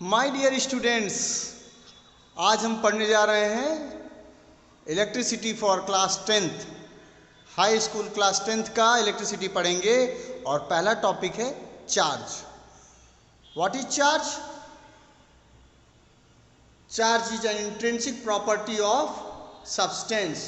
My dear students, आज हम पढ़ने जा रहे हैं electricity for class 10th। High school class 10th का इलेक्ट्रिसिटी पढ़ेंगे और पहला टॉपिक है charge. What is charge? Charge is an intrinsic property of substance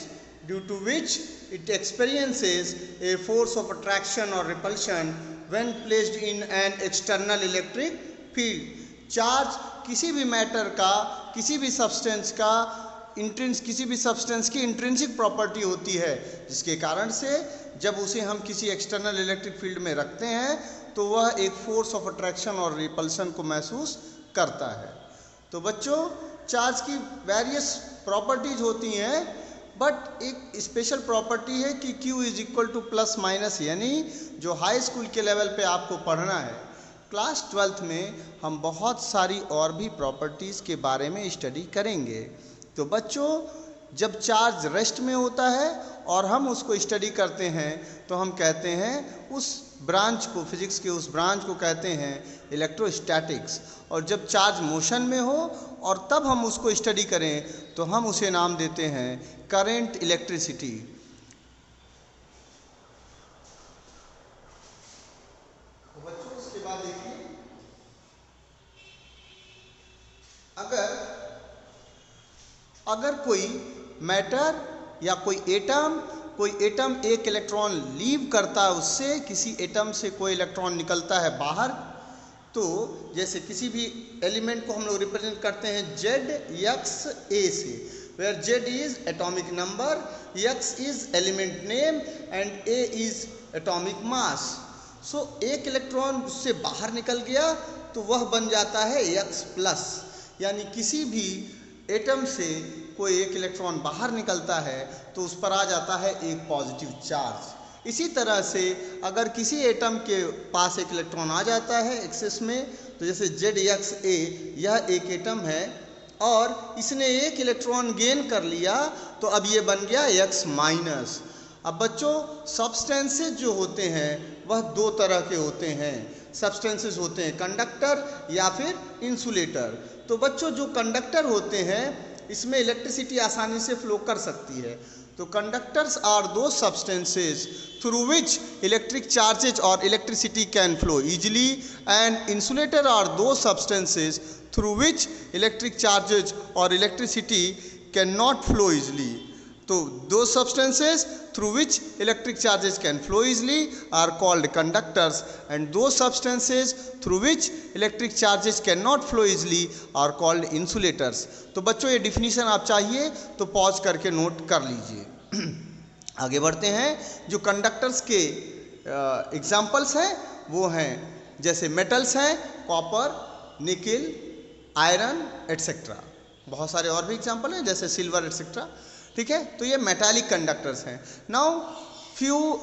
due to which it experiences a force of attraction or repulsion when placed in an external electric field। Charge किसी भी matter का, किसी भी substance का किसी भी substance की intrinsic property होती है, जिसके कारण से जब उसे हम किसी एक्सटर्नल इलेक्ट्रिक फील्ड में रखते हैं तो वह एक फोर्स ऑफ अट्रैक्शन और रिपल्शन को महसूस करता है। तो बच्चों, चार्ज की वेरियस प्रॉपर्टीज होती हैं, बट एक स्पेशल प्रॉपर्टी है कि Q is equal two plus minus, यानी जो हाई स्कूल के लेवल पे आपको पढ़ना है। क्लास 12th में हम बहुत सारी और भी प्रॉपर्टीज़ के बारे में स्टडी करेंगे। तो बच्चों, जब चार्ज रेस्ट में होता है और हम उसको स्टडी करते हैं तो हम कहते हैं उस ब्रांच को, फिजिक्स के उस ब्रांच को कहते हैं इलेक्ट्रोस्टैटिक्स। और जब चार्ज मोशन में हो और तब हम उसको स्टडी करें तो हम उसे नाम देते हैं करंट इलेक्ट्रिसिटी। तो बच्चों, उसके बाद देखिए, अगर कोई मैटर या कोई एटम एक इलेक्ट्रॉन लीव करता है, उससे किसी एटम से कोई इलेक्ट्रॉन निकलता है बाहर, तो जैसे किसी भी एलिमेंट को हम लोग रिप्रेजेंट करते हैं ZXA से, where Z is atomic number, X is element name and A is atomic mass. So एक इलेक्ट्रॉन उससे बाहर निकल गया तो वह बन जाता है X+, यानी किसी भी एटम से कोई एक इलेक्ट्रॉन बाहर निकलता है तो उस पर आ जाता है एक पॉजिटिव चार्ज। इसी तरह से अगर किसी एटम के पास एक इलेक्ट्रॉन आ जाता है एक्सेस में, तो जैसे ZXA यह एक एटम है और इसने एक इलेक्ट्रॉन गेन कर लिया तो अब ये बन गया X-। अब बच्चों, सब्सटेंसेस जो होते हैं वह दो तरह के होते हैं। सब्सटेंसेस होते हैं कंडक्टर या फिर इंसुलेटर। तो बच्चों, जो कंडक्टर होते हैं इसमें इलेक्ट्रिसिटी आसानी से फ्लो कर सकती है। तो conductors are those substances through which electric charges और electricity can flow easily, and insulator are those substances through which electric charges और electricity can not flow easily. तो those substances through which electric charges can flow easily are called conductors, and those substances through which electric charges cannot flow easily are called insulators। तो बच्चों, ये definition आप चाहिए तो pause करके note कर लीजिए। आगे बढ़ते हैं। जो कंडक्टर्स के एग्जाम्पल्स हैं वो हैं जैसे मेटल्स हैं कॉपर, निकिल, आयरन एट्सेट्रा। बहुत सारे और भी एग्जाम्पल हैं जैसे सिल्वर एट्सेट्रा। ठीक है, तो ये मेटालिक कंडक्टर्स हैं। Now few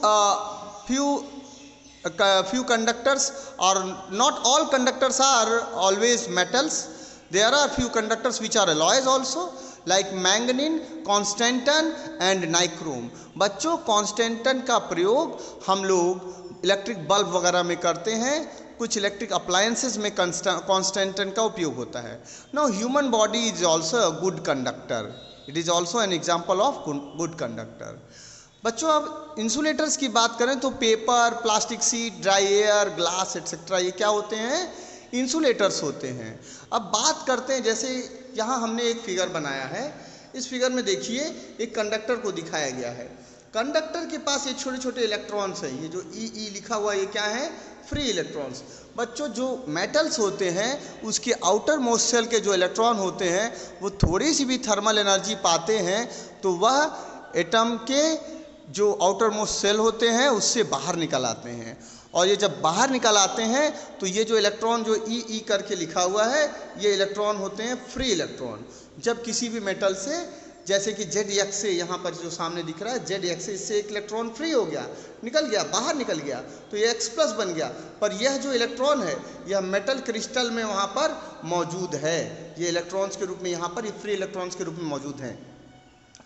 conductors, or not all conductors are always metals. There are few conductors which are alloys also, like manganene, constantan and nichrome। बच्चों, कॉन्स्टेंटन का प्रयोग हम लोग इलेक्ट्रिक बल्ब वगैरह में करते हैं, कुछ इलेक्ट्रिक अप्लायंसेस में कॉन्स्टेंटन का उपयोग होता है। Now human body is also a good conductor, it is also an example of good conductor. बच्चों, अब इंसुलेटर्स की बात करें तो paper, plastic sheet, dry air, glass etcetera, ये क्या होते हैं? इंसुलेटर्स होते हैं। अब बात करते हैं, जैसे यहाँ हमने एक फिगर बनाया है। इस फिगर में देखिए एक कंडक्टर को दिखाया गया है। कंडक्टर के पास ये छोटे छोटे इलेक्ट्रॉन्स हैं, ये जो ई लिखा हुआ ये क्या है? Free electrons. बच्चों, जो मेटल्स होते हैं उसके आउटर मोस्ट शेल के जो इलेक्ट्रॉन होते हैं वो थोड़ी सी भी थर्मल एनर्जी पाते हैं तो वह एटम के जो आउटर मोस्ट शेल होते हैं उससे बाहर निकल आते हैं। और ये जब बाहर निकल आते हैं तो ये जो इलेक्ट्रॉन जो ई करके लिखा हुआ है ये इलेक्ट्रॉन होते हैं फ्री इलेक्ट्रॉन। जब किसी भी मेटल से, जैसे कि ZXA यहाँ पर जो सामने दिख रहा है ZXA, इससे एक इलेक्ट्रॉन फ्री हो गया, निकल गया, बाहर निकल गया तो ये X+ बन गया। पर यह जो इलेक्ट्रॉन है यह मेटल क्रिस्टल में वहाँ पर मौजूद है, ये इलेक्ट्रॉन्स के रूप में यहाँ पर ये फ्री इलेक्ट्रॉन्स के रूप में मौजूद हैं।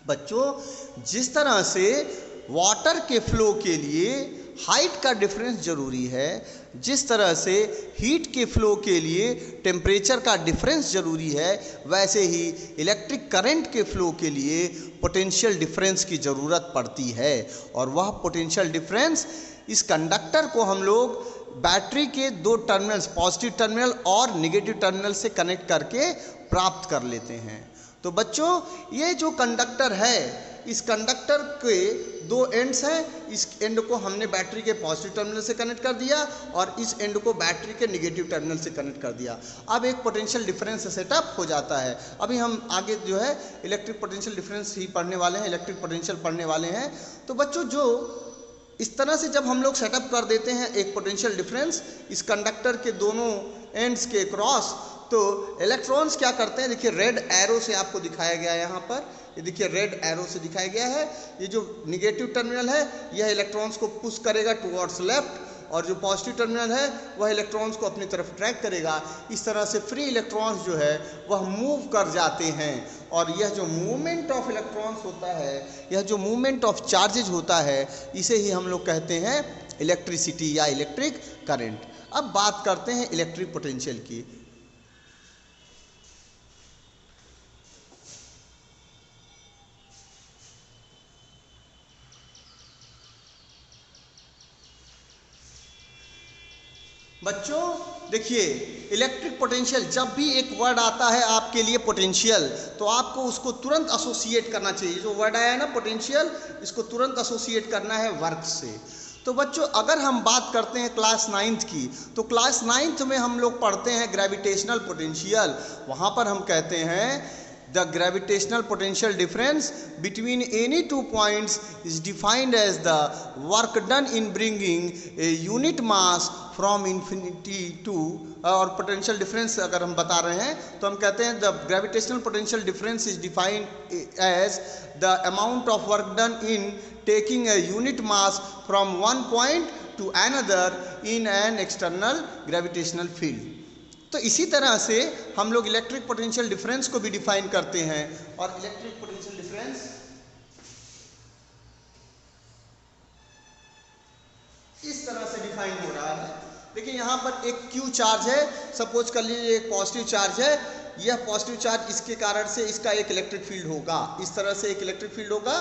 बच्चों, जिस तरह से वाटर के फ्लो के लिए हाइट का डिफरेंस ज़रूरी है, जिस तरह से हीट के फ्लो के लिए टेम्परेचर का डिफरेंस ज़रूरी है, वैसे ही इलेक्ट्रिक करंट के फ्लो के लिए पोटेंशियल डिफरेंस की ज़रूरत पड़ती है। और वह पोटेंशियल डिफरेंस इस कंडक्टर को हम लोग बैटरी के दो टर्मिनल्स, पॉजिटिव टर्मिनल और नेगेटिव टर्मिनल से कनेक्ट करके प्राप्त कर लेते हैं। तो बच्चों, ये जो कंडक्टर है, इस कंडक्टर के दो एंड्स हैं। इस एंड को हमने बैटरी के पॉजिटिव टर्मिनल से कनेक्ट कर दिया और इस एंड को बैटरी के नेगेटिव टर्मिनल से कनेक्ट कर दिया। अब एक पोटेंशियल डिफरेंस सेटअप हो जाता है। अभी हम आगे जो है इलेक्ट्रिक पोटेंशियल डिफरेंस ही पढ़ने वाले हैं, इलेक्ट्रिक पोटेंशियल पढ़ने वाले हैं। तो बच्चों, जो इस तरह से जब हम लोग सेटअप कर देते हैं एक पोटेंशियल डिफरेंस इस कंडक्टर के दोनों एंड्स के क्रॉस, तो इलेक्ट्रॉन्स क्या करते हैं, देखिए रेड एरो से आपको दिखाया गया है यहाँ पर, ये देखिए रेड एरो से दिखाया गया है। ये जो निगेटिव टर्मिनल है यह इलेक्ट्रॉन्स को पुश करेगा टुवर्ड्स लेफ्ट, और जो पॉजिटिव टर्मिनल है वह इलेक्ट्रॉन्स को अपनी तरफ अट्रैक्ट करेगा। इस तरह से फ्री इलेक्ट्रॉन्स जो है वह मूव कर जाते हैं, और यह जो मूवमेंट ऑफ इलेक्ट्रॉन्स होता है, यह जो मूवमेंट ऑफ चार्जेज होता है, इसे ही हम लोग कहते हैं इलेक्ट्रिसिटी या इलेक्ट्रिक करंट। अब बात करते हैं इलेक्ट्रिक पोटेंशियल की। बच्चों देखिए, इलेक्ट्रिक पोटेंशियल, जब भी एक वर्ड आता है आपके लिए पोटेंशियल, तो आपको उसको तुरंत एसोसिएट करना चाहिए। जो वर्ड आया है ना पोटेंशियल, इसको तुरंत एसोसिएट करना है वर्क से। तो बच्चों, अगर हम बात करते हैं क्लास 9th की, तो क्लास 9th में हम लोग पढ़ते हैं ग्रेविटेशनल पोटेंशियल। वहाँ पर हम कहते हैं the gravitational potential difference between any two points is defined as the work done in bringing a unit mass from infinity to, और पोटेंशियल डिफरेंस अगर हम बता रहे हैं तो हम कहते हैं the gravitational potential difference is defined as the amount of work done in taking a unit mass from one point to another in an external gravitational field। तो इसी तरह से हम लोग इलेक्ट्रिक पोटेंशियल डिफरेंस को भी डिफाइन करते हैं, और इलेक्ट्रिक पोटेंशियल डिफरेंस इस तरह से डिफाइन हो रहा है। देखिए यहाँ पर एक क्यू चार्ज है, सपोज कर लीजिए एक पॉजिटिव चार्ज है। यह पॉजिटिव चार्ज, इसके कारण से इसका एक इलेक्ट्रिक फील्ड होगा, इस तरह से एक इलेक्ट्रिक फील्ड होगा।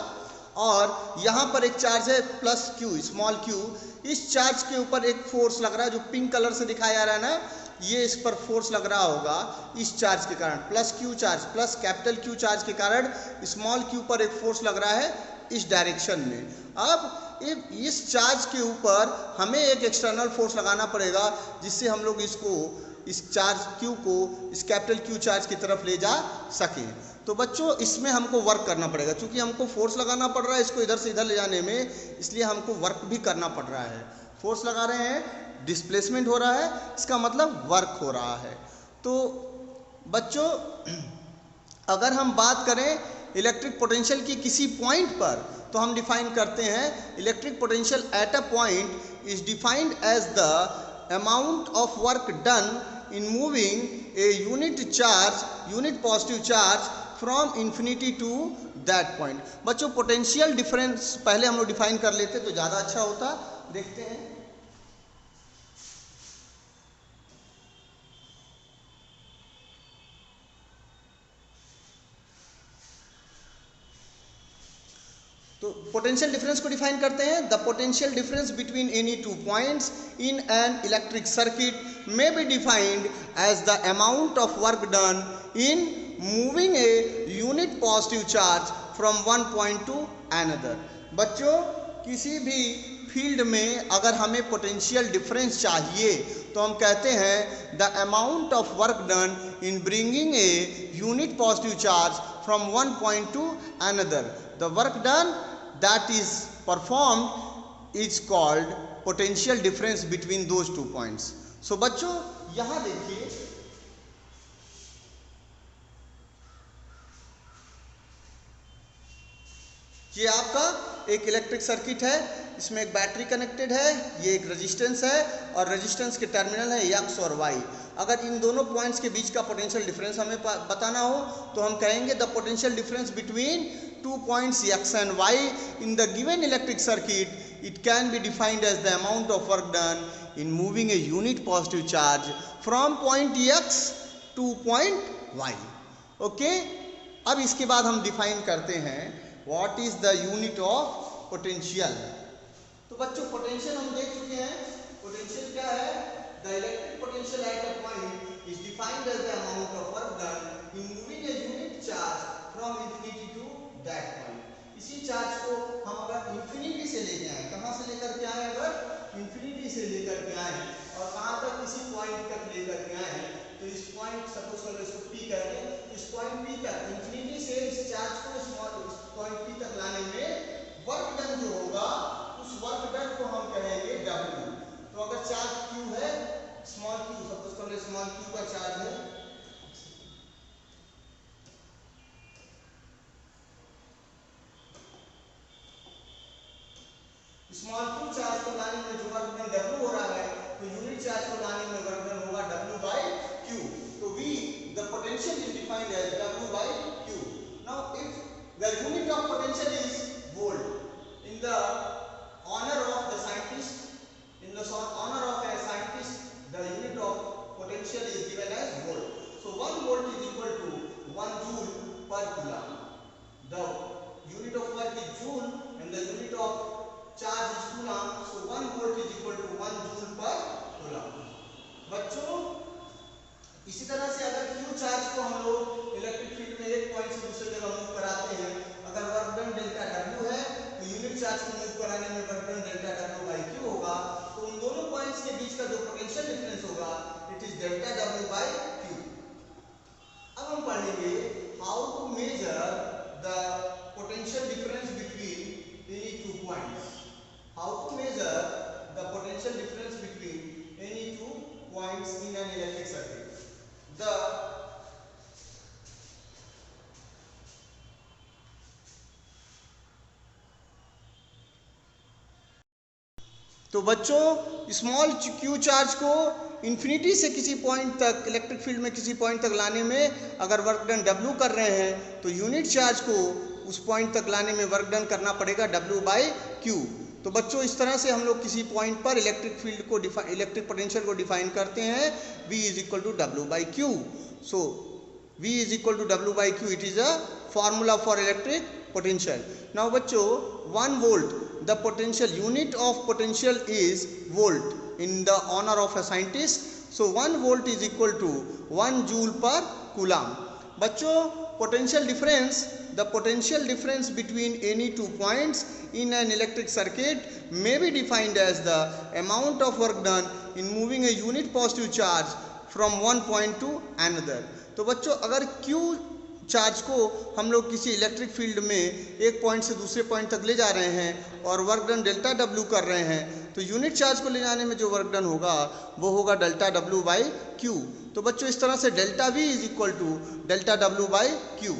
और यहाँ पर एक चार्ज है प्लस क्यू, स्मॉल क्यू। इस चार्ज के ऊपर एक फोर्स लग रहा है, जो पिंक कलर से दिखाया जा रहा है ना, ये इस पर फोर्स लग रहा होगा इस चार्ज के कारण। Plus Q charge, plus capital Q charge के कारण स्मॉल क्यू पर एक फोर्स लग रहा है इस डायरेक्शन में। अब इस चार्ज के ऊपर हमें एक एक्सटर्नल फोर्स लगाना पड़ेगा, जिससे हम लोग इसको, इस चार्ज क्यू को इस कैपिटल क्यू चार्ज की तरफ ले जा सकें। तो बच्चों, इसमें हमको वर्क करना पड़ेगा, क्योंकि हमको फोर्स लगाना पड़ रहा है इसको इधर से इधर ले जाने में, इसलिए हमको वर्क भी करना पड़ रहा है। फोर्स लगा रहे हैं, डिस्प्लेसमेंट हो रहा है, इसका मतलब वर्क हो रहा है। तो बच्चों, अगर हम बात करें इलेक्ट्रिक पोटेंशियल की किसी पॉइंट पर, तो हम डिफाइन करते हैं electric potential at a point is defined as the amount of work done in moving a unit charge, unit positive charge from infinity to that point. बच्चों, पोटेंशियल डिफरेंस पहले हम लोग डिफाइन कर लेते तो ज़्यादा अच्छा होता। देखते हैं। तो पोटेंशियल डिफरेंस को डिफाइन करते हैं, the potential difference between any two points in an electric circuit may be defined as the amount of work done in moving a unit positive charge from one point to another. बच्चों, किसी भी field में अगर हमें potential difference चाहिए तो हम कहते हैं the amount of work done in bringing a unit positive charge from one point to another. The work done that is performed is called potential difference between those two points। so बच्चों, यहां देखिए, ये आपका एक electric circuit है, इसमें एक battery connected है, ये एक रेजिस्टेंस है, और रेजिस्टेंस के टर्मिनल है एक्स और वाई। अगर इन दोनों पॉइंट्स के बीच का पोटेंशियल डिफरेंस हमें बताना हो तो हम कहेंगे the potential difference between two points x and y in the given electric circuit it can be defined as the amount of work done in moving a unit positive charge from point x to point y. Okay, अब इसके बाद हम define करते हैं what is the unit of potential. तो बच्चों potential हम देख चुके हैं. पोटेंशियल क्या है? The electric potential at a point is defined as the amount of work done in moving a unit charge from infinity to that point. इसी charge को हम अगर इंफिनिटी से लेके आए, कहां से लेकर के आए? अगर इंफिनिटी से लेकर के आए और कहां तक? इसी पॉइंट तक लेकर के आए, तो इस पॉइंट सपोज कर लो इसको P करके, इस पॉइंट P तक इंफिनिटी से इस चार्ज को स्मॉल पॉइंट P तक लाने में वर्क डन जो होगा उस वर्क डन को हम कहेंगे W. तो अगर चार्ज Q है, स्मॉल q, सपोज कर लो स्मॉल q का चार्ज है, स्मॉल q चार्ज को लाने में जो वर्क डन W हो रहा है, तो यूनिट चार्ज को लाने में वर्क डन होगा W by Q. तो V, the potential is defined as W by Q. Now if the unit of potential is volt, in the honor of the scientist, in the honor of a scientist, the unit of potential is given as volt. So 1 volt is equal to 1 joule per coulomb. The unit of work is joule and the unit of charge is coulomb. So 1 volt is equal to 1 joule per coulomb. बच्चों इसी तरह से अगर Q charge को हम लोग electric field में एक पॉइंट से दूसरे जगह मूव कराते हैं, अगर वर्क डन डेल्टा W है तो यूनिट चार्ज को मूव कराने में work done delta W by Q होगा. तो उन दोनों पॉइंट्स के बीच का जो पोटेंशियल डिफरेंस होगा it is delta W by Q. अब हम पढ़ेंगे how to measure the potential difference between any two points. How to measure the potential difference between any two points in an electric circuit. तो बच्चों small q charge को infinity से किसी point तक electric field में किसी point तक लाने में अगर वर्क डन W कर रहे हैं, तो यूनिट चार्ज को उस पॉइंट तक लाने में वर्क डन करना पड़ेगा W by Q. तो बच्चों इस तरह से हम लोग किसी पॉइंट पर इलेक्ट्रिक फील्ड को इलेक्ट्रिक पोटेंशियल को डिफाइन करते हैं. V is equal to W by Q. So V is equal to W by Q. It is a formula for electric potential. Now बच्चों 1 volt, the potential unit of potential is volt in the honor of a scientist. So 1 volt is equal to 1 joule per coulomb. बच्चों potential difference, the potential difference between any two points in an electric circuit may be defined as the amount of work done in moving a unit positive charge from one point to another. तो बच्चों अगर Q charge को हम लोग किसी electric field में एक point से दूसरे पॉइंट तक ले जा रहे हैं और वर्क डन डेल्टा W कर रहे हैं, तो यूनिट चार्ज को ले जाने में जो वर्क डन होगा वो होगा डेल्टा W by Q. तो बच्चों इस तरह से delta V is equal to delta W by Q.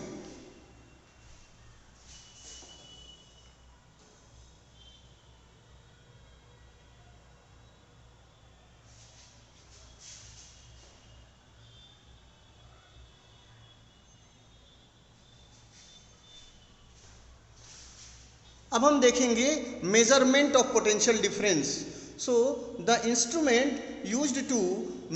अब हम देखेंगे measurement of potential difference. So the instrument used to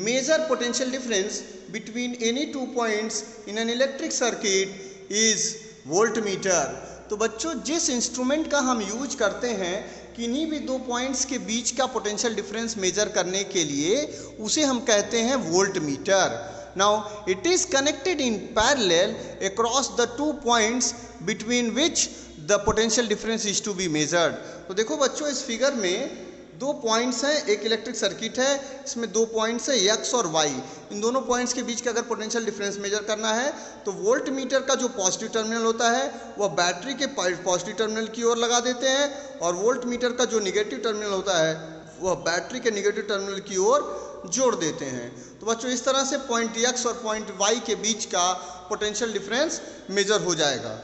measure potential difference between any two points in an electric circuit is voltmeter. तो बच्चों जिस instrument का हम use करते हैं किन्हीं भी दो पॉइंट्स के बीच का पोटेंशियल डिफरेंस मेजर करने के लिए उसे हम कहते हैं voltmeter. Now it is connected in parallel across the 2 points between which the potential difference is to be measured. तो देखो बच्चों इस फिगर में दो पॉइंट्स हैं, एक इलेक्ट्रिक सर्किट है, इसमें दो पॉइंट्स हैं x और y. इन दोनों पॉइंट्स के बीच का अगर पोटेंशियल डिफरेंस मेजर करना है तो वोल्ट मीटर का जो पॉजिटिव टर्मिनल होता है वह बैटरी के पॉजिटिव टर्मिनल की ओर लगा देते हैं और वोल्ट मीटर का जो निगेटिव टर्मिनल होता है वह बैटरी के निगेटिव टर्मिनल की ओर जोड़ देते हैं. तो बच्चों इस तरह से पॉइंट x और पॉइंट y के बीच का पोटेंशियल डिफरेंस मेजर हो जाएगा.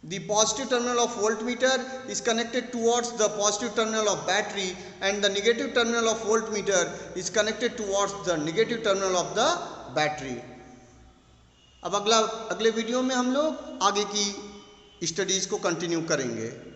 The positive terminal of voltmeter is connected towards the positive terminal of battery and the negative terminal of voltmeter is connected towards the negative terminal of the battery. अब अगले video में हम लोग आगे की studies को कंटिन्यू करेंगे।